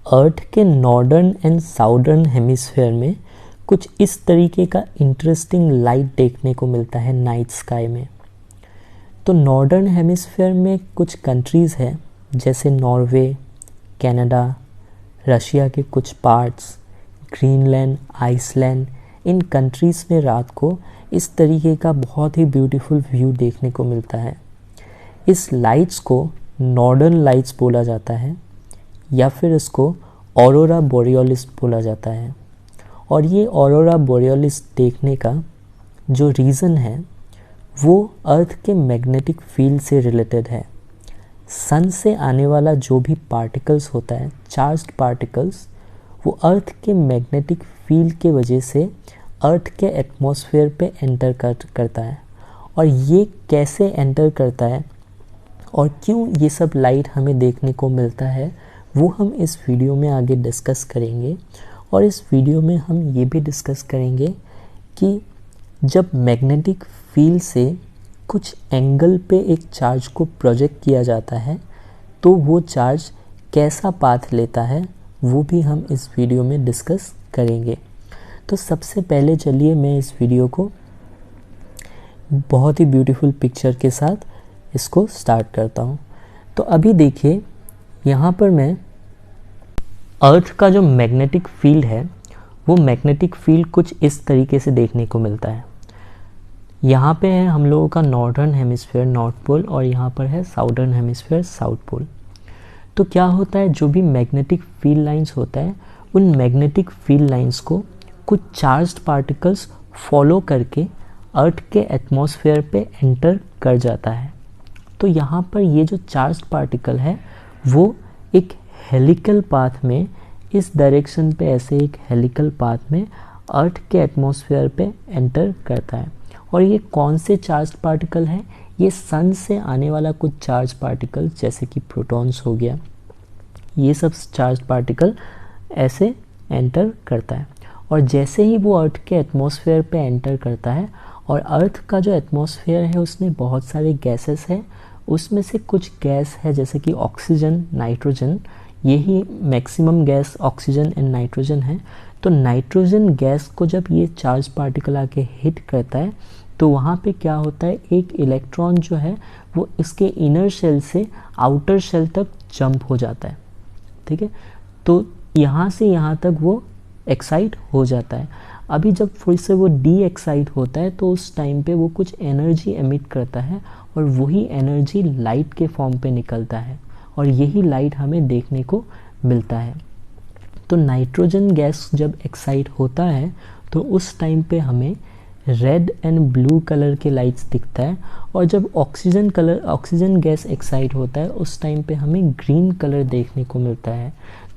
अर्थ के northern and southern hemisphere में कुछ इस तरीके का इंटरेस्टिंग लाइट देखने को मिलता है नाइट स्काई में। तो नॉर्दर्न हेमिस्फेयर में कुछ कंट्रीज़ हैं जैसे नॉर्वे, कनाडा, रशिया के कुछ पार्ट्स, ग्रीनलैंड, आइसलैंड। इन कंट्रीज़ में रात को इस तरीके का बहुत ही ब्यूटीफुल व्यू देखने को मिलता है। इस लाइट्स को नॉर्दर्न लाइट्स बोला जाता है या फिर इसको ऑरोरा बोरियोलिस बोला जाता है। और ये ऑरोरा बोरियोलिस देखने का जो रीज़न है वो अर्थ के मैग्नेटिक फील्ड से रिलेटेड है। सन से आने वाला जो भी पार्टिकल्स होता है, चार्ज्ड पार्टिकल्स, वो अर्थ के मैग्नेटिक फील्ड के वजह से अर्थ के एटमॉस्फेयर पे एंटर करता है। और ये कैसे एंटर करता है और क्यों ये सब लाइट हमें देखने को मिलता है वो हम इस वीडियो में आगे डिस्कस करेंगे। और इस वीडियो में हम ये भी डिस्कस करेंगे कि जब मैग्नेटिक फील्ड से कुछ एंगल पे एक चार्ज को प्रोजेक्ट किया जाता है तो वो चार्ज कैसा पाथ लेता है वो भी हम इस वीडियो में डिस्कस करेंगे। तो सबसे पहले चलिए मैं इस वीडियो को बहुत ही ब्यूटीफुल पिक्चर के साथ इसको स्टार्ट करता हूँ। तो अभी देखिए यहाँ पर मैं अर्थ का जो मैग्नेटिक फील्ड है वो मैग्नेटिक फील्ड कुछ इस तरीके से देखने को मिलता है। यहाँ पे है हम लोगों का नॉर्दर्न हेमिस्फेयर नॉर्थ पोल और यहाँ पर है साउदर्न हेमिस्फेयर साउथ पोल। तो क्या होता है, जो भी मैग्नेटिक फील्ड लाइंस होता है उन मैग्नेटिक फील्ड लाइंस को कुछ चार्ज्ड पार्टिकल्स फॉलो करके अर्थ के एटमॉस्फेयर पे एंटर कर जाता है। तो यहाँ पर ये जो चार्ज्ड पार्टिकल है वो एक हेलिकल पाथ में, इस डायरेक्शन पे ऐसे एक हेलिकल पाथ में अर्थ के एटमॉस्फेयर पे एंटर करता है। और ये कौन से चार्ज पार्टिकल हैं? ये सन से आने वाला कुछ चार्ज पार्टिकल जैसे कि प्रोटॉन्स हो गया, ये सब चार्ज पार्टिकल ऐसे एंटर करता है। और जैसे ही वो अर्थ के एटमॉस्फेयर पे एंटर करता है, और अर्थ का जो एटमॉस्फेयर है उसमें बहुत सारे गैसेस हैं, उसमें से कुछ गैस है जैसे कि ऑक्सीजन, नाइट्रोजन, यही maximum gas oxygen and nitrogen है। तो नाइट्रोजन गैस को जब ये चार्ज पार्टिकल आके हिट करता है तो वहाँ पे क्या होता है, एक इलेक्ट्रॉन जो है वो इसके इनर शेल से आउटर शेल तक जंप हो जाता है। ठीक है, तो यहाँ से यहाँ तक वो एक्साइट हो जाता है। अभी जब फिर से वो डी एक्साइट होता है तो उस टाइम पे वो कुछ एनर्जी एमिट करता है और वही एनर्जी लाइट के फॉर्म पे निकलता है और यही लाइट हमें देखने को मिलता है। तो नाइट्रोजन गैस जब एक्साइट होता है तो उस टाइम पे हमें रेड एंड ब्लू कलर के लाइट्स दिखता है, और जब ऑक्सीजन गैस एक्साइट होता है उस टाइम पे हमें ग्रीन कलर देखने को मिलता है।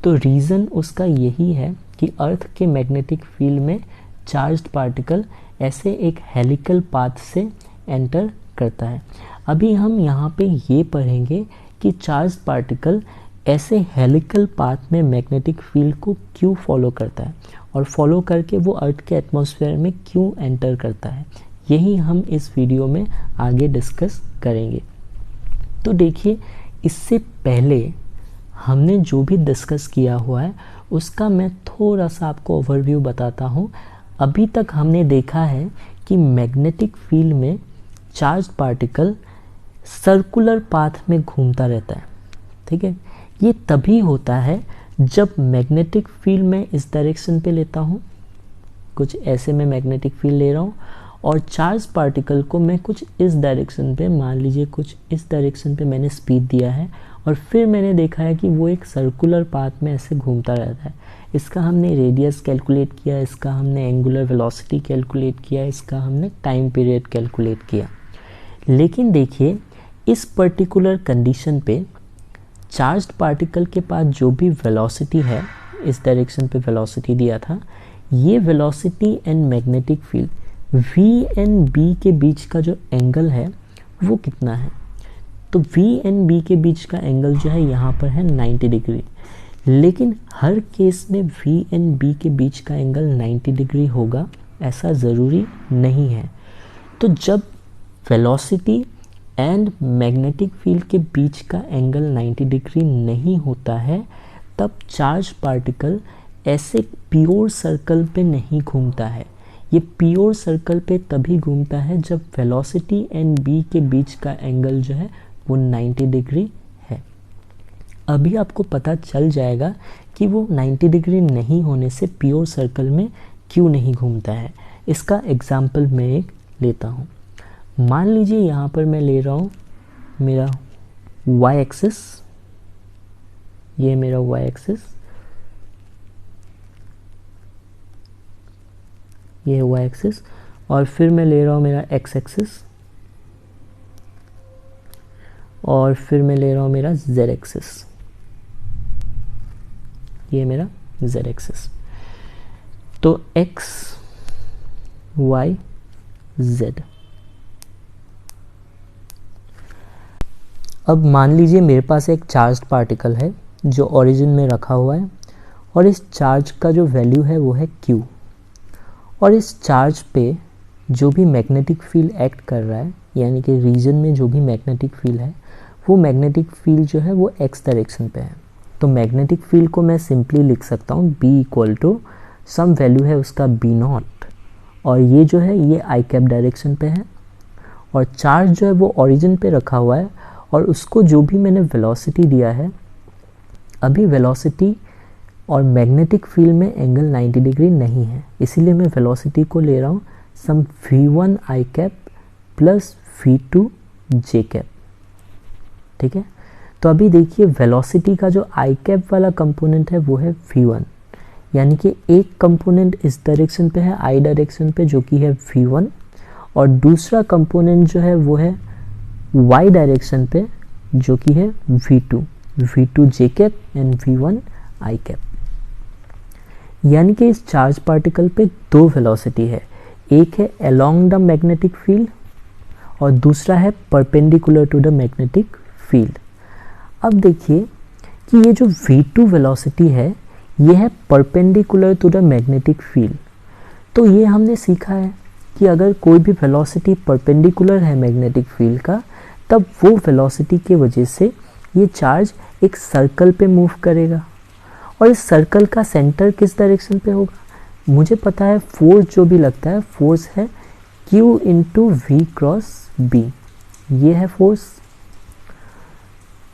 तो रीज़न उसका यही है कि अर्थ के मैग्नेटिक फील्ड में चार्ज्ड पार्टिकल ऐसे एक हेलिकल पाथ से एंटर करता है। अभी हम यहाँ पे ये पढ़ेंगे कि चार्ज्ड पार्टिकल ऐसे हेलिकल पाथ में मैग्नेटिक फील्ड को क्यों फॉलो करता है और फॉलो करके वो अर्थ के एटमॉस्फेयर में क्यों एंटर करता है, यही हम इस वीडियो में आगे डिस्कस करेंगे। तो देखिए, इससे पहले हमने जो भी डिस्कस किया हुआ है उसका मैं थोड़ा सा आपको ओवरव्यू बताता हूँ। अभी तक हमने देखा है कि मैग्नेटिक फील्ड में चार्ज्ड पार्टिकल सर्कुलर पाथ में घूमता रहता है। ठीक है, ये तभी होता है जब मैग्नेटिक फील्ड में इस डायरेक्शन पे लेता हूँ, कुछ ऐसे में मैग्नेटिक फील्ड ले रहा हूँ, और चार्ज पार्टिकल को मैं कुछ इस डायरेक्शन पे, मान लीजिए कुछ इस डायरेक्शन पे मैंने स्पीड दिया है, और फिर मैंने देखा है कि वो एक सर्कुलर पाथ में ऐसे घूमता रहता है। इसका हमने रेडियस कैलकुलेट किया, इसका हमने एंगुलर वेलोसिटी कैलकुलेट किया, इसका हमने टाइम पीरियड कैलकुलेट किया। लेकिन देखिए, इस पर्टिकुलर कंडीशन पे चार्ज्ड पार्टिकल के पास जो भी वेलोसिटी है, इस डायरेक्शन पे वेलोसिटी दिया था, ये velocity and magnetic field v and b के बीच का जो एंगल है वो कितना है? तो v एंड b के बीच का एंगल जो है यहाँ पर है 90 डिग्री। लेकिन हर केस में v एंड b के बीच का एंगल 90 डिग्री होगा ऐसा ज़रूरी नहीं है। तो जब वेलोसिटी एंड मैग्नेटिक फील्ड के बीच का एंगल 90 डिग्री नहीं होता है तब चार्ज पार्टिकल ऐसे प्योर सर्कल पे नहीं घूमता है। ये प्योर सर्कल पे तभी घूमता है जब वेलोसिटी एंड बी के बीच का एंगल जो है वो 90 डिग्री है। अभी आपको पता चल जाएगा कि वो 90 डिग्री नहीं होने से प्योर सर्कल में क्यों नहीं घूमता है। इसका एग्जाम्पल मैं एक लेता हूँ। मान लीजिए यहाँ पर मैं ले रहा हूँ मेरा y एक्सिस, ये मेरा y एक्सिस, ये है y एक्सिस, और फिर मैं ले रहा हूँ मेरा x एक्सिस, और फिर मैं ले रहा हूँ मेरा z एक्सिस, ये मेरा z एक्सिस। तो x y z। अब मान लीजिए मेरे पास एक चार्ज्ड पार्टिकल है जो ओरिजिन में रखा हुआ है, और इस चार्ज का जो वैल्यू है वो है q, और इस चार्ज पे जो भी मैग्नेटिक फील्ड एक्ट कर रहा है, यानी कि रीजन में जो भी मैग्नेटिक फील्ड है, वो मैग्नेटिक फील्ड जो है वो x डायरेक्शन पे है। तो मैग्नेटिक फील्ड को मैं सिंपली लिख सकता हूँ B equal to some value है उसका B0, और ये जो है ये i कैप डायरेक्शन पे है, और चार्ज जो है वो ओरिजिन पे रखा हुआ है, और उसको जो भी मैंने वेलोसिटी दिया है, अभी वेलोसिटी और मैग्नेटिक फील्ड में एंगल 90 डिग्री नहीं है, इसीलिए मैं वेलोसिटी को ले रहा हूँ सम v1 i cap plus v2 j cap. ठीक है, तो अभी देखिए वेलोसिटी का जो i कैप वाला कंपोनेंट है वो है v1, यानी कि एक कंपोनेंट इस डायरेक्शन पे है i डायरेक्शन पे जो कि है v1, और दूसरा कंपोनेंट जो है वो है y डायरेक्शन पे जो कि है v2 j cap and v1 i cap. यानी कि इस चार्ज पार्टिकल पे दो वेलोसिटी है, एक है अलोंग द मैग्नेटिक फील्ड और दूसरा है perpendicular to the magnetic field. अब देखिए कि ये जो v2 वेलोसिटी है ये है perpendicular to the magnetic field. तो ये हमने सीखा है कि अगर कोई भी वेलोसिटी परपेंडिकुलर है मैग्नेटिक फील्ड का, तब वो वेलोसिटी के वजह से ये चार्ज एक सर्कल पे मूव करेगा, और इस सर्कल का सेंटर किस डायरेक्शन पे होगा? मुझे पता है फोर्स जो भी लगता है, फोर्स है Q into V cross B, ये है फोर्स।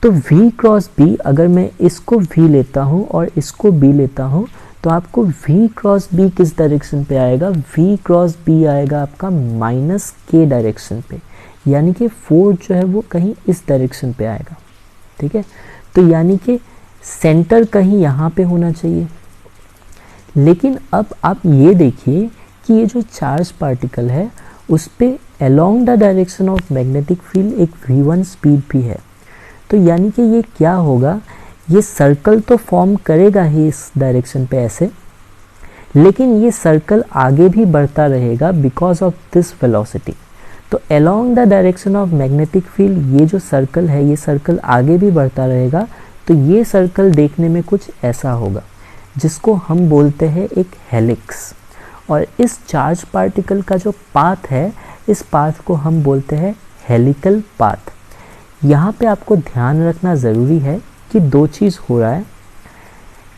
तो V क्रॉस B, अगर मैं इसको V लेता हूँ और इसको B लेता हूँ, तो आपको V क्रॉस B किस डायरेक्शन पे आएगा? V क्रॉस B आएगा आपका माइनस K डायरेक्शन पे, यानी कि फोर्स जो है वो कहीं इस डायरेक्शन पे आएगा। ठीक है, तो यानी कि सेंटर कहीं यहाँ पे होना चाहिए। लेकिन अब आप ये देखिए कि ये जो चार्ज पार्टिकल है उस पे along the direction of magnetic field एक v1 स्पीड भी है। तो यानी कि ये क्या होगा, ये सर्कल तो फॉर्म करेगा ही इस डायरेक्शन पे ऐसे, लेकिन ये सर्कल आगे भी बढ़ता रहेगा बिकॉज ऑफ दिस वेलोसिटी। तो along the direction of magnetic field ये जो सर्कल है, ये सर्कल आगे भी बढ़ता रहेगा। तो ये सर्कल देखने में कुछ ऐसा होगा जिसको हम बोलते हैं एक हेलिक्स, और इस चार्ज पार्टिकल का जो पाथ है, इस पाथ को हम बोलते हैं हेलिकल पाथ। यहाँ पे आपको ध्यान रखना ज़रूरी है कि दो चीज़ हो रहा है,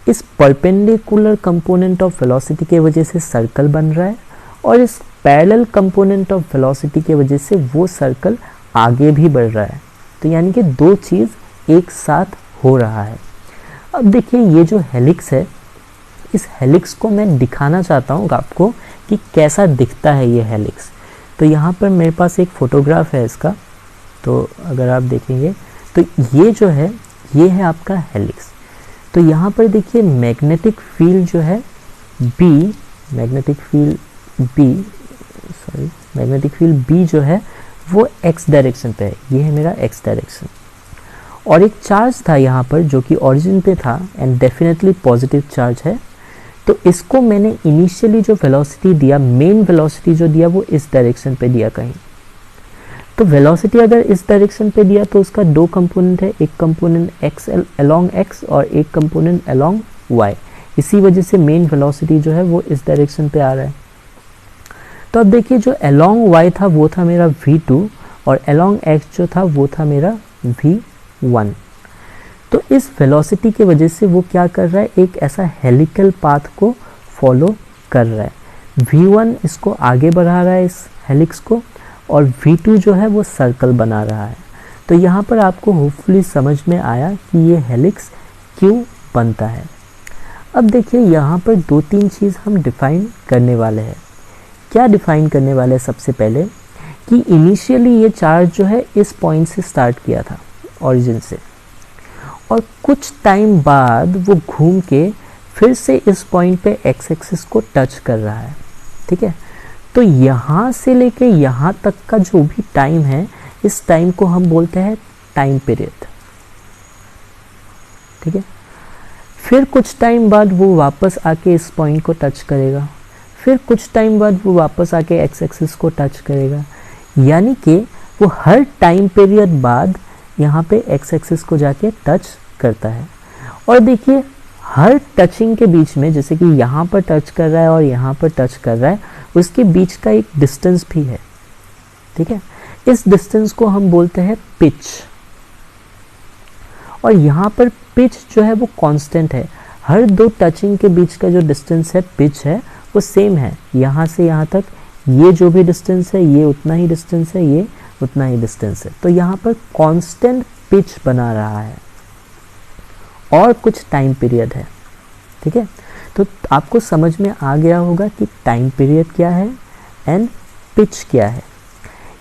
इस परपेंडिकुलर कंपोनेंट ऑफ वेलोसिटी के वजह से सर्कल बन रहा है, और इस पैरेलल कंपोनेंट ऑफ वेलोसिटी के वजह से वो सर्कल आगे भी बढ़ रहा है। तो यानी कि दो चीज़ एक साथ हो रहा है। अब देखिए ये जो हेलिक्स है, इस हेलिक्स को मैं दिखाना चाहता हूँ आपको कि कैसा दिखता है ये हेलिक्स। तो यहाँ पर मेरे पास एक फ़ोटोग्राफ है इसका, तो अगर आप देखेंगे तो ये जो है ये है आपका हेलिक्स। तो यहाँ पर देखिए मैग्नेटिक फील्ड जो है मैग्नेटिक फील्ड B जो है वो x डायरेक्शन पे है, ये है मेरा x डायरेक्शन। और एक चार्ज था यहाँ पर जो कि ओरिजिन पे था एंड डेफिनेटली पॉजिटिव चार्ज है। तो इसको मैंने इनिशियली जो वेलोसिटी दिया, मेन वेलोसिटी जो दिया वो इस डायरेक्शन पे दिया कहीं। तो वेलोसिटी अगर इस डायरेक्शन पे दिया तो उसका दो कंपोनेंट है, एक कंपोनेंट x अलोंग x और एक कंपोनेंट अलोंग y। इसी वजह से मेन वेलोसिटी जो है वो इस डायरेक्शन पे आ रहा है। तो अब देखिए जो अलोंग y था वो था मेरा v2, और अलोंग x जो था वो था मेरा v1। तो इस वेलोसिटी की वजह से वो क्या कर रहा है, एक ऐसा हेलिकल पाथ को फॉलो कर रहा है। v1 इसको आगे बढ़ा रहा है इस हेलिक्स को, और v2 जो है वो सर्कल बना रहा है। तो यहाँ पर आपको होपफुली समझ में आया कि ये हेलिक्स क्यों बनता है। अब देखिए यहाँ पर 2-3 चीज़ हम डिफ़ाइन करने वाले हैं। क्या डिफ़ाइन करने वाले हैं? सबसे पहले कि इनिशियली ये चार्ज जो है इस पॉइंट से स्टार्ट किया था, ओरिजिन से, और कुछ टाइम बाद वो घूम के फिर से इस पॉइंट पे एक्स एक्सिस को टच कर रहा है। ठीक है, तो यहाँ से लेके यहाँ तक का जो भी टाइम है, इस टाइम को हम बोलते हैं टाइम पीरियड। ठीक है, फिर कुछ टाइम बाद वो वापस आके इस पॉइंट को टच करेगा, फिर कुछ टाइम बाद वो वापस आके एक्स एक्सिस को टच करेगा, यानी कि वो हर टाइम पीरियड बाद यहाँ पे एक्स एक्सिस को जाके टच करता है। और देखिए हर टचिंग के बीच में, जैसे कि यहाँ पर टच कर रहा है और यहाँ पर टच कर रहा है, उसके बीच का एक डिस्टेंस भी है। ठीक है, इस डिस्टेंस को हम बोलते हैं पिच, और यहाँ पर पिच जो है वो कांस्टेंट है। हर दो टचिंग के बीच का जो डिस्टेंस है, पिच है, वो सेम है। यहाँ से यहाँ तक ये जो भी डिस्टेंस है, ये उतना ही डिस्टेंस है, ये उतना ही डिस्टेंस है। तो यहाँ पर कांस्टेंट पिच बना रहा है और कुछ टाइम पीरियड है। ठीक है, तो आपको समझ में आ गया होगा कि टाइम पीरियड क्या है एंड पिच क्या है।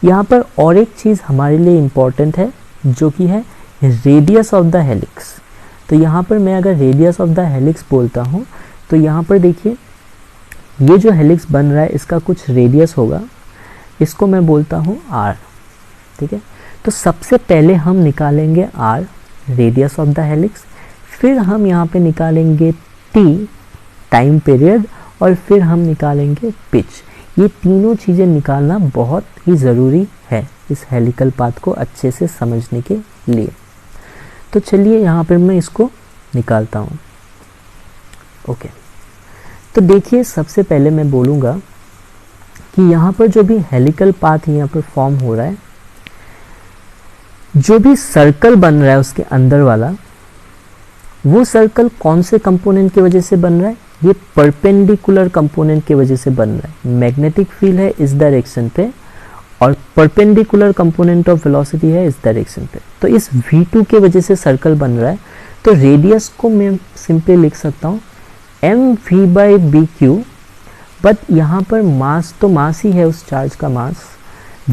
यहाँ पर और एक चीज़ हमारे लिए इम्पॉर्टेंट है, जो कि है रेडियस ऑफ द हेलिक्स। तो यहाँ पर मैं अगर रेडियस ऑफ द हेलिक्स बोलता हूँ, तो यहाँ पर देखिए ये जो हेलिक्स बन रहा है इसका कुछ रेडियस होगा, इसको मैं बोलता हूँ r। ठीक है, तो सबसे पहले हम निकालेंगे r, radius of the helix, फिर हम यहाँ पे निकालेंगे t, टाइम पीरियड, और फिर हम निकालेंगे पिच। ये तीनों चीज़ें निकालना बहुत ही ज़रूरी है इस हेलिकल पाथ को अच्छे से समझने के लिए। तो चलिए यहाँ पर मैं इसको निकालता हूँ। ओके, तो देखिए सबसे पहले मैं बोलूँगा कि यहाँ पर जो भी हेलिकल पाथ यहाँ पर फॉर्म हो रहा है, जो भी सर्कल बन रहा है उसके अंदर वाला, वो सर्कल कौन से कंपोनेंट की वजह से बन रहा है? ये परपेंडिकुलर कंपोनेंट की वजह से बन रहा है। मैग्नेटिक फील्ड है इस डायरेक्शन पे और परपेंडिकुलर कंपोनेंट ऑफ वेलोसिटी है इस डायरेक्शन पे। तो इस v2 के वजह से सर्कल बन रहा है। तो रेडियस को मैं सिंपली लिख सकता हूँ mv/bq, बट यहाँ पर मास तो मास ही है, उस चार्ज का मास।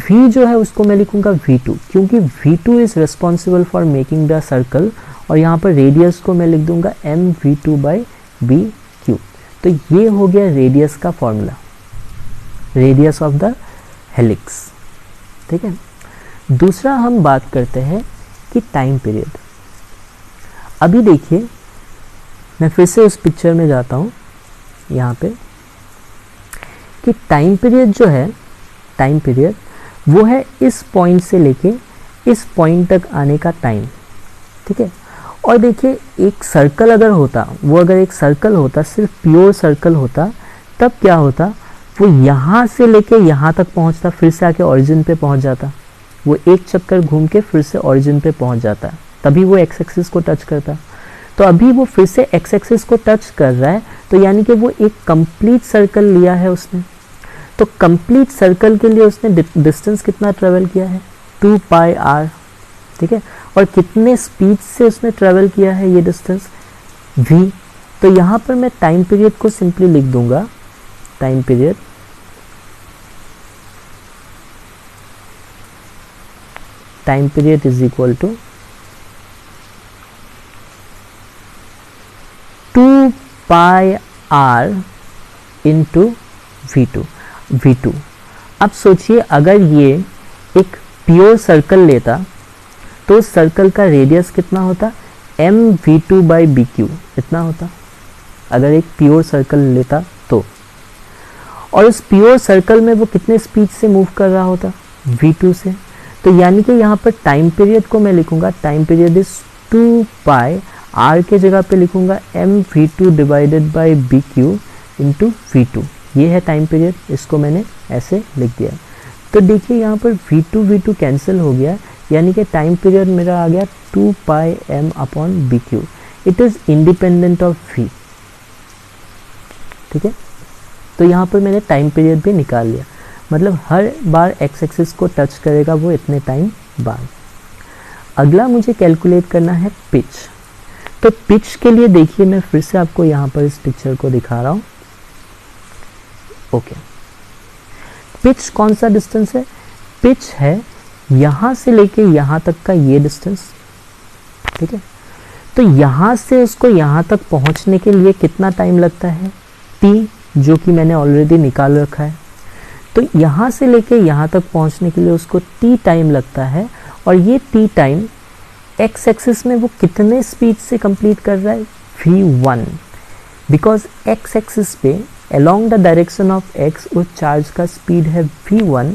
v जो है उसको मैं लिखूँगा v2, क्योंकि v2 is responsible for making the circle, और यहाँ पर रेडियस को मैं लिख दूंगा mv2/bq। तो ये हो गया रेडियस का formula, radius of the helix. ठीक है, दूसरा हम बात करते हैं कि टाइम पीरियड। अभी देखिए मैं फिर से उस पिक्चर में जाता हूँ यहाँ पे, कि टाइम पीरियड जो है, टाइम पीरियड वो है इस पॉइंट से लेके इस पॉइंट तक आने का टाइम। ठीक है, और देखिए एक सर्कल अगर होता, वो अगर एक सर्कल होता, सिर्फ प्योर सर्कल होता, तब क्या होता, वो यहाँ से लेके यहाँ तक पहुँचता, फिर से आके ओरिजिन पे पहुँच जाता, वो एक चक्कर घूम के फिर से ओरिजिन पे पहुँच जाता, तभी वो एक्स एक्सिस को टच करता। तो अभी वो फिर से एक्स एक्सिस को टच कर रहा है, तो यानी कि वो एक कंप्लीट सर्कल लिया है उसने। तो कंप्लीट सर्कल के लिए उसने डिस्टेंस कितना ट्रेवल किया है? 2πr। ठीक है, और कितने स्पीड से उसने ट्रेवल किया है ये डिस्टेंस? v। तो यहाँ पर मैं टाइम पीरियड को सिंपली लिख दूंगा, time period is equal to 2πr into v2। अब सोचिए अगर ये एक प्योर सर्कल लेता तो उस सर्कल का रेडियस कितना होता? mv2/bq इतना होता, अगर एक प्योर सर्कल लेता तो। और उस प्योर सर्कल में वो कितने स्पीड से मूव कर रहा होता? v2 से। तो यानी कि यहाँ पर टाइम पीरियड को मैं लिखूंगा, टाइम पीरियड इज 2π, r के जगह पे लिखूंगा mv2/bq इंटू v2। ये है टाइम पीरियड, इसको मैंने ऐसे लिख दिया। तो देखिए यहाँ पर v2 कैंसिल हो गया, यानी कि टाइम पीरियड मेरा आ गया 2 pi m upon B Q. It is independent of v. ठीक है, तो यहाँ पर मैंने टाइम पीरियड भी निकाल लिया, मतलब हर बार एक्स एक्सिस को टच करेगा वो इतने टाइम बाद. अगला मुझे कैलकुलेट करना है पिच. तो पिच के लिए देखिए मैं फिर से आपको यहाँ पर इस पिक्चर को दिखा रहा हूँ. ओके, पिच कौन सा डिस्टेंस है? पिच है यहाँ से लेके यहाँ तक का ये डिस्टेंस. ठीक है, तो यहाँ से उसको यहाँ तक पहुँचने के लिए कितना टाइम लगता है? t, जो कि मैंने ऑलरेडी निकाल रखा है. तो यहाँ से लेके यहाँ तक पहुँचने के लिए उसको t टाइम लगता है, और ये t टाइम x एक्सिस में वो कितने स्पीड से कंप्लीट कर रहा है? v1. बिकॉज x एक्सिस पे along the direction of x उस चार्ज का स्पीड है v1,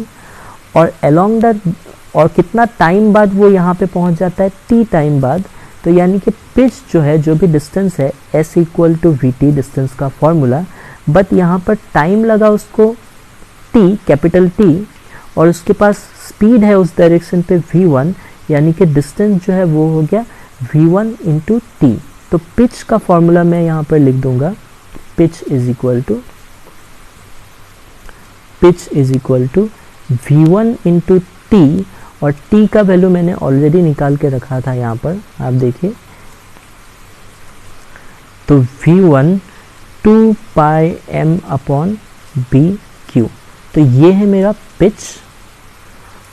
और along द, और कितना टाइम बाद वो यहाँ पे पहुँच जाता है? t टाइम बाद. तो यानी कि पिच जो है, जो भी डिस्टेंस है, s equal to V T distance का फॉर्मूला, बट यहाँ पर टाइम लगा उसको t, कैपिटल T, और उसके पास स्पीड है उस डायरेक्शन पे v1, यानी कि डिस्टेंस जो है वो हो गया v1 इंटू टी. तो पिच का फॉर्मूला मैं यहाँ पर लिख दूंगा, pitch is equal to v1 into T, और t का वैल्यू मैंने ऑलरेडी निकाल के रखा था यहाँ पर, आप देखिए. तो v1 2 pi m upon B Q. तो ये है मेरा पिच,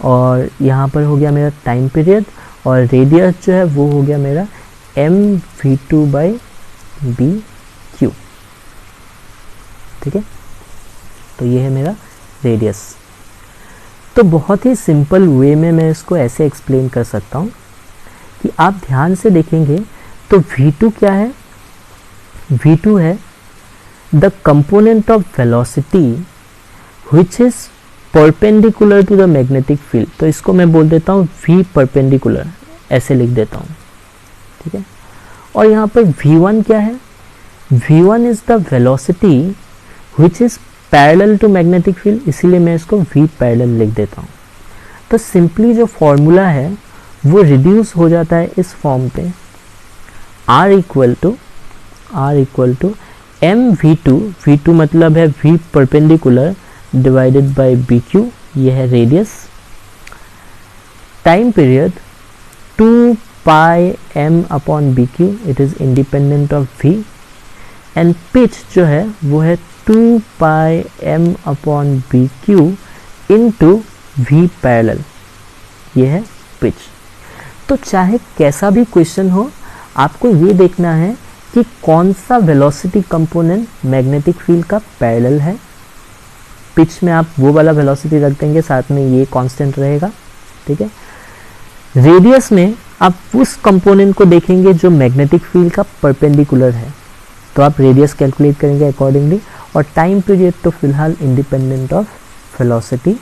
और यहाँ पर हो गया मेरा टाइम पीरियड, और रेडियस जो है वो हो गया मेरा m v2 by B Q. ठीक है, तो ये है मेरा रेडियस. तो बहुत ही सिंपल वे में मैं इसको ऐसे एक्सप्लेन कर सकता हूँ कि आप ध्यान से देखेंगे तो v2 क्या है? v2 है the component of velocity which is perpendicular to the magnetic field. तो इसको मैं बोल देता हूँ v परपेंडिकुलर, ऐसे लिख देता हूँ. ठीक है, और यहाँ पर v1 क्या है? v1 is the velocity which is parallel to magnetic field, इसीलिए मैं इसको v पैरेलल लिख देता हूँ. तो सिंपली जो फॉर्मूला है वो रिड्यूस हो जाता है इस फॉर्म पे, r equal to m v2 मतलब है v perpendicular divided by B Q, ये है radius. Time period 2 pi m upon B Q, it is independent of v. And pitch जो है वो है 2 pi m upon B Q into V parallel, ये है पिच. तो चाहे कैसा भी क्वेश्चन हो, आपको ये देखना है कि कौन सा वेलोसिटी कंपोनेंट मैग्नेटिक फील्ड का पैरेलल है. पिच में आप वो वाला वेलोसिटी रख देंगे, साथ में ये कांस्टेंट रहेगा. ठीक है, रेडियस में आप उस कंपोनेंट को देखेंगे जो मैग्नेटिक फील्ड का परपेंडिकुलर है, तो आप रेडियस कैलकुलेट करेंगे अकॉर्डिंगली. और टाइम पीरियड तो फिलहाल इंडिपेंडेंट ऑफ वेलोसिटी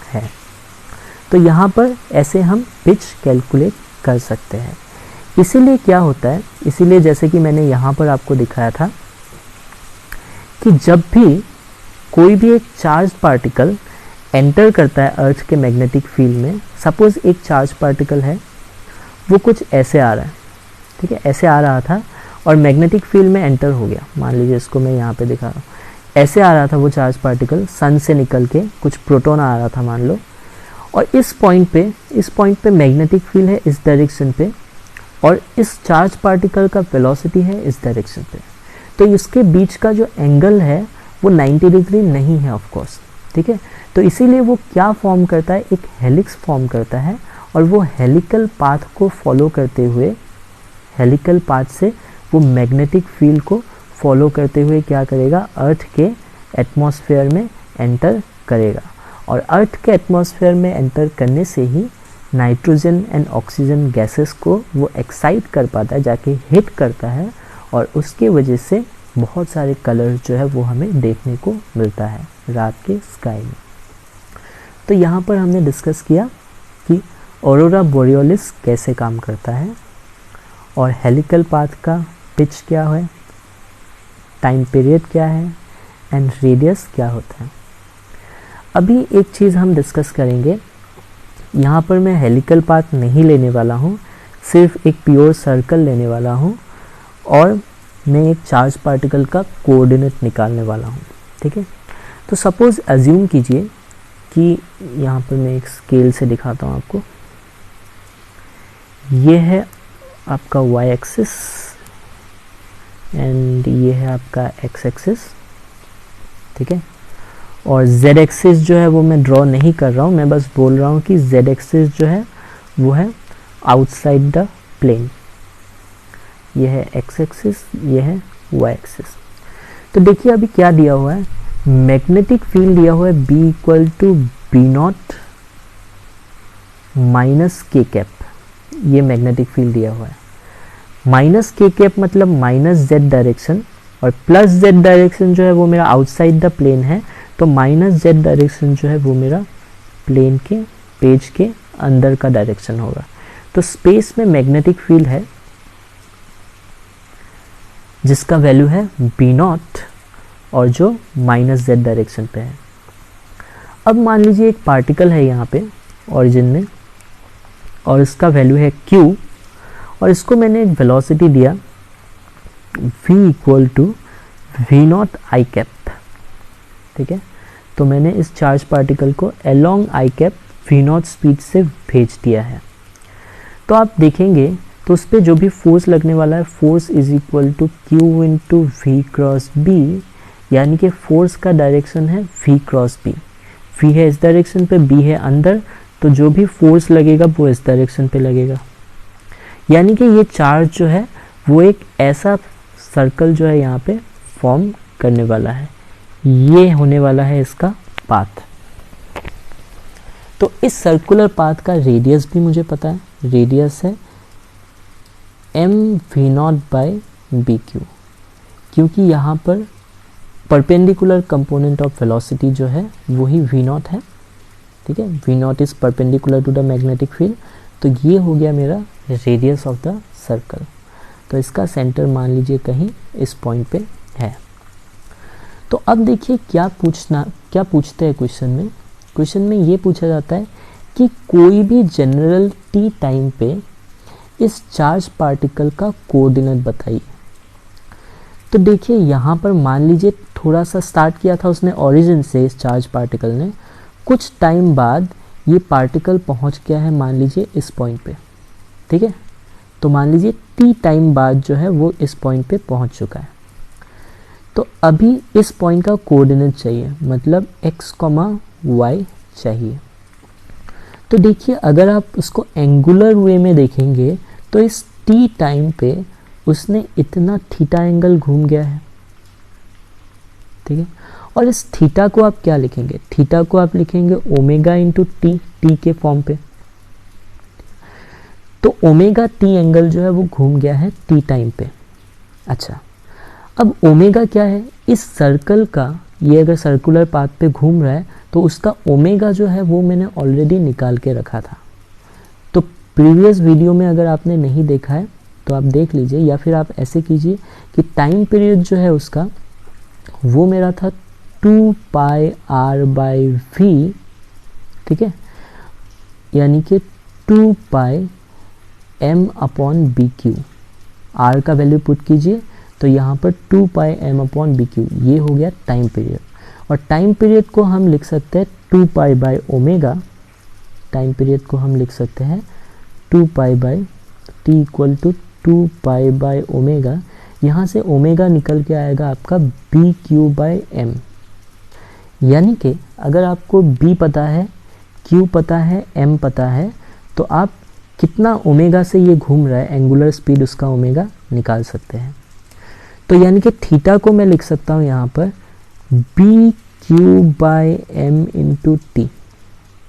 है. तो यहाँ पर ऐसे हम पिच कैलकुलेट कर सकते हैं. इसीलिए क्या होता है, इसीलिए जैसे कि मैंने यहाँ पर आपको दिखाया था कि जब भी कोई भी एक चार्ज पार्टिकल एंटर करता है अर्थ के मैग्नेटिक फील्ड में, सपोज एक चार्ज पार्टिकल है, वो कुछ ऐसे आ रहा है. ठीक है, ऐसे आ रहा था और मैग्नेटिक फील्ड में एंटर हो गया. मान लीजिए इसको मैं यहाँ पे दिखा रहा हूँ, ऐसे आ रहा था वो चार्ज पार्टिकल, सन से निकल के कुछ प्रोटॉन आ रहा था मान लो, और इस पॉइंट पे मैग्नेटिक फील्ड है इस डायरेक्शन पे, और इस चार्ज पार्टिकल का वेलोसिटी है इस डायरेक्शन पे. तो इसके बीच का जो एंगल है वो 90 डिग्री नहीं है ऑफ कोर्स. ठीक है, तो इसीलिए वो क्या फॉर्म करता है, एक हेलिक्स फॉर्म करता है, और वो हेलिकल पाथ को फॉलो करते हुए, हेलिकल पाथ से वो मैग्नेटिक फील्ड को फॉलो करते हुए क्या करेगा, अर्थ के एटमॉस्फेयर में एंटर करेगा. और अर्थ के एटमॉस्फेयर में एंटर करने से ही नाइट्रोजन एंड ऑक्सीजन गैसेस को वो एक्साइट कर पाता है, जाके हिट करता है, और उसके वजह से बहुत सारे कलर जो है वो हमें देखने को मिलता है रात के स्काई में. तो यहाँ पर हमने डिस्कस किया कि ऑरोरा बोरियोलिस कैसे काम करता है, और हेलिकल पाथ का पिच क्या है, टाइम पीरियड क्या है, एंड रेडियस क्या होता है. अभी एक चीज़ हम डिस्कस करेंगे, यहाँ पर मैं हेलिकल पाथ नहीं लेने वाला हूँ, सिर्फ एक प्योर सर्कल लेने वाला हूँ और मैं एक चार्ज पार्टिकल का कोऑर्डिनेट निकालने वाला हूँ। ठीक है, तो सपोज़ अज्यूम कीजिए कि यहाँ पर मैं एक स्केल से दिखाता हूँ आपको। ये है आपका y एक्सिस एंड ये है आपका x एक्सिस। ठीक है, और z एक्सिस जो है वो मैं ड्रॉ नहीं कर रहा हूँ, मैं बस बोल रहा हूँ कि z एक्सिस जो है वो है आउटसाइड द प्लेन। ये है x एक्सिस, ये है y एक्सिस। तो देखिए अभी क्या दिया हुआ है, मैग्नेटिक फील्ड दिया हुआ है B equal to B not minus K cap. ये मैग्नेटिक फील्ड दिया हुआ है। माइनस के कैप मतलब माइनस जेड डायरेक्शन और प्लस जेड डायरेक्शन जो है वो मेरा आउटसाइड द प्लेन है, तो माइनस जेड डायरेक्शन जो है वो मेरा प्लेन के पेज के अंदर का डायरेक्शन होगा। तो स्पेस में मैग्नेटिक फील्ड है जिसका वैल्यू है बी नॉट और जो माइनस जेड डायरेक्शन पे है। अब मान लीजिए एक पार्टिकल है यहाँ पे ओरिजिन में और इसका वैल्यू है q और इसको मैंने एक वेलोसिटी दिया v equal to V not I cap. ठीक है, तो मैंने इस चार्ज पार्टिकल को along I cap V not speed से भेज दिया है। तो आप देखेंगे तो उस पर जो भी फोर्स लगने वाला है, force is equal to Q into V cross B, यानी कि फोर्स का डायरेक्शन है v क्रॉस बी। v है इस डायरेक्शन पे, b है अंदर, तो जो भी फोर्स लगेगा वो इस डायरेक्शन पे लगेगा। यानी कि ये चार्ज जो है वो एक ऐसा सर्कल जो है यहाँ पे फॉर्म करने वाला है, ये होने वाला है इसका पाथ। तो इस सर्कुलर पाथ का रेडियस भी मुझे पता है, रेडियस है M V not by B Q, क्योंकि यहाँ पर परपेंडिकुलर कंपोनेंट ऑफ वेलोसिटी जो है वही वी नॉट है। ठीक है, V not is perpendicular to the magnetic field, तो ये हो गया मेरा रेडियस ऑफ द सर्कल। तो इसका सेंटर मान लीजिए कहीं इस पॉइंट पे है। तो अब देखिए क्या पूछते हैं क्वेश्चन में। क्वेश्चन में ये पूछा जाता है कि कोई भी जनरल टी टाइम पे इस चार्ज पार्टिकल का कोऑर्डिनेट बताइए। तो देखिए यहाँ पर मान लीजिए थोड़ा सा स्टार्ट किया था उसने ओरिजिन से, इस चार्ज पार्टिकल ने, कुछ टाइम बाद ये पार्टिकल पहुँच गया है मान लीजिए इस पॉइंट पे। ठीक है, तो मान लीजिए टी टाइम बाद जो है वो इस पॉइंट पे पहुँच चुका है। तो अभी इस पॉइंट का कोऑर्डिनेट चाहिए, मतलब x, y चाहिए। तो देखिए अगर आप उसको एंगुलर वे में देखेंगे तो इस t टाइम पे उसने इतना थीटा एंगल घूम गया है। ठीक है, और इस थीटा को आप क्या लिखेंगे, थीटा को आप लिखेंगे ओमेगा इंटू टी, टी के फॉर्म पे। तो ओमेगा टी एंगल जो है वो घूम गया है टी टाइम पे। अच्छा, अब ओमेगा क्या है, इस सर्कल का, ये अगर सर्कुलर पाथ पे घूम रहा है तो उसका ओमेगा जो है वो मैंने ऑलरेडी निकाल के रखा था। तो प्रीवियस वीडियो में अगर आपने नहीं देखा है तो आप देख लीजिए, या फिर आप ऐसे कीजिए कि टाइम पीरियड जो है उसका वो मेरा था 2 पाई आर बाई वी। ठीक है, यानी कि 2 pi M upon B Q. R का वैल्यू पुट कीजिए तो यहाँ पर 2 pi M upon B Q, ये हो गया टाइम पीरियड। और टाइम पीरियड को हम लिख सकते हैं 2 pi by omega. Time period को हम लिख सकते हैं 2 pi by T equal to 2 pi by omega. यहाँ से ओमेगा निकल के आएगा आपका बी क्यू बाई एम। यानी कि अगर आपको बी पता है, क्यू पता है, एम पता है, तो आप कितना ओमेगा से ये घूम रहा है, एंगुलर स्पीड उसका ओमेगा निकाल सकते हैं। तो यानी कि थीटा को मैं लिख सकता हूँ यहाँ पर B Q by M into T.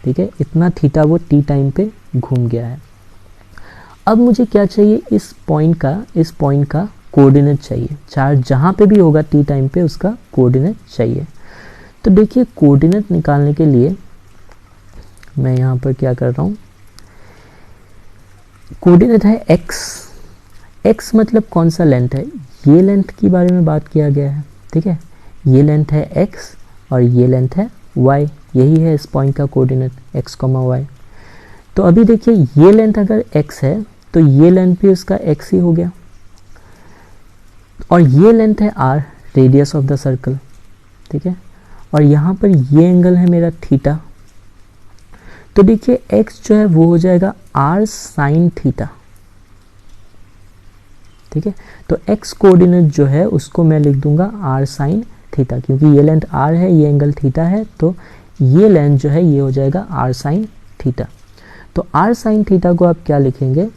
ठीक है, इतना थीटा वो टी टाइम पे घूम गया है। अब मुझे क्या चाहिए, इस पॉइंट का कोऑर्डिनेट चाहिए। चार्ज जहाँ पे भी होगा टी टाइम पे उसका कोऑर्डिनेट चाहिए। तो देखिए कोऑर्डिनेट निकालने के लिए मैं यहाँ पर क्या कर रहा हूँ, कोऑर्डिनेट है x मतलब कौन सा लेंथ है, ये लेंथ के बारे में बात किया गया है। ठीक है, ये लेंथ है x और ये लेंथ है y, यही है इस पॉइंट का कोऑर्डिनेट x, y। तो अभी देखिए ये लेंथ अगर x है तो ये लेंथ भी उसका x ही हो गया, और ये लेंथ है r, radius of the circle, ठीक है, और यहाँ पर ये एंगल है मेरा थीटा। तो देखिए x जो है वो हो जाएगा r साइन थीटा, ठीक है। तो x कोऑर्डिनेट जो है उसको मैं लिख दूंगा r साइन थीटा, क्योंकि ये लेंथ r है, ये एंगल थीटा है, तो ये लेंथ जो है ये हो जाएगा r साइन थीटा। तो r साइन थीटा को आप क्या लिखेंगे,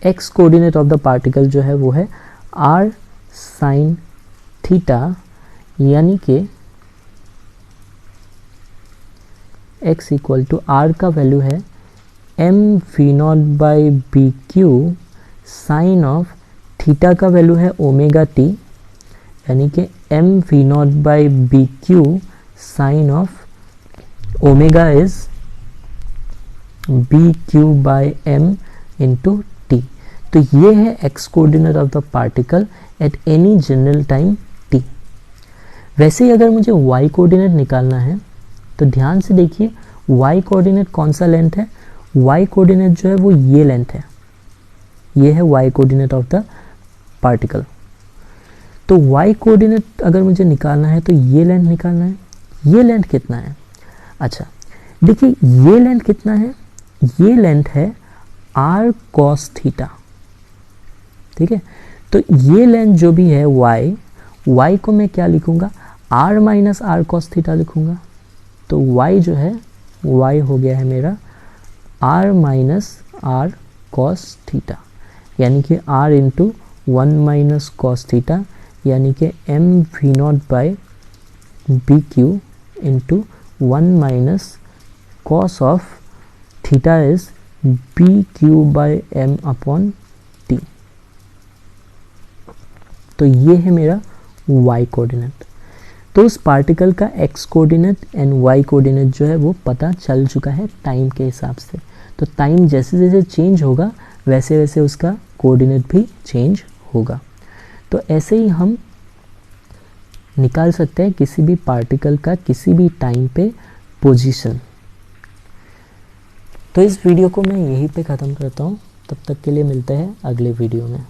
x coordinate of the particle जो है वो है r साइन थीटा, यानी कि x इक्वल टू r का वैल्यू है m v not by B Q sine of theta का वैल्यू है ओमेगा t, यानी कि m v not by B Q sine of omega is B Q by m into T. तो ये है x coordinate of the particle at any general time t। वैसे ही अगर मुझे y कोऑर्डिनेट निकालना है तो ध्यान से देखिए y कोऑर्डिनेट कौन सा लेंथ है, y कोऑर्डिनेट जो है वो ये लेंथ है, ये है y coordinate of the particle. तो y कोऑर्डिनेट अगर मुझे निकालना है तो ये लेंथ निकालना है। ये लेंथ कितना है, अच्छा देखिए ये लेंथ कितना है, ये लेंथ है r cos थीटा, ठीक है। तो ये लेंथ जो भी है y को मैं क्या लिखूंगा, r minus r cos theta लिखूंगा। तो y जो है y हो गया है मेरा r minus r cos theta, यानी कि r into 1 minus cos theta, यानी कि m v not by B Q into 1 minus cos of theta is B Q by m upon T. तो ये है मेरा y कोऑर्डिनेट। तो उस पार्टिकल का x coordinate and y coordinate जो है वो पता चल चुका है टाइम के हिसाब से। तो टाइम जैसे जैसे चेंज होगा वैसे वैसे उसका कोऑर्डिनेट भी चेंज होगा। तो ऐसे ही हम निकाल सकते हैं किसी भी पार्टिकल का किसी भी टाइम पे पोजीशन। तो इस वीडियो को मैं यहीं पे ख़त्म करता हूँ, तब तक के लिए मिलते हैं अगले वीडियो में।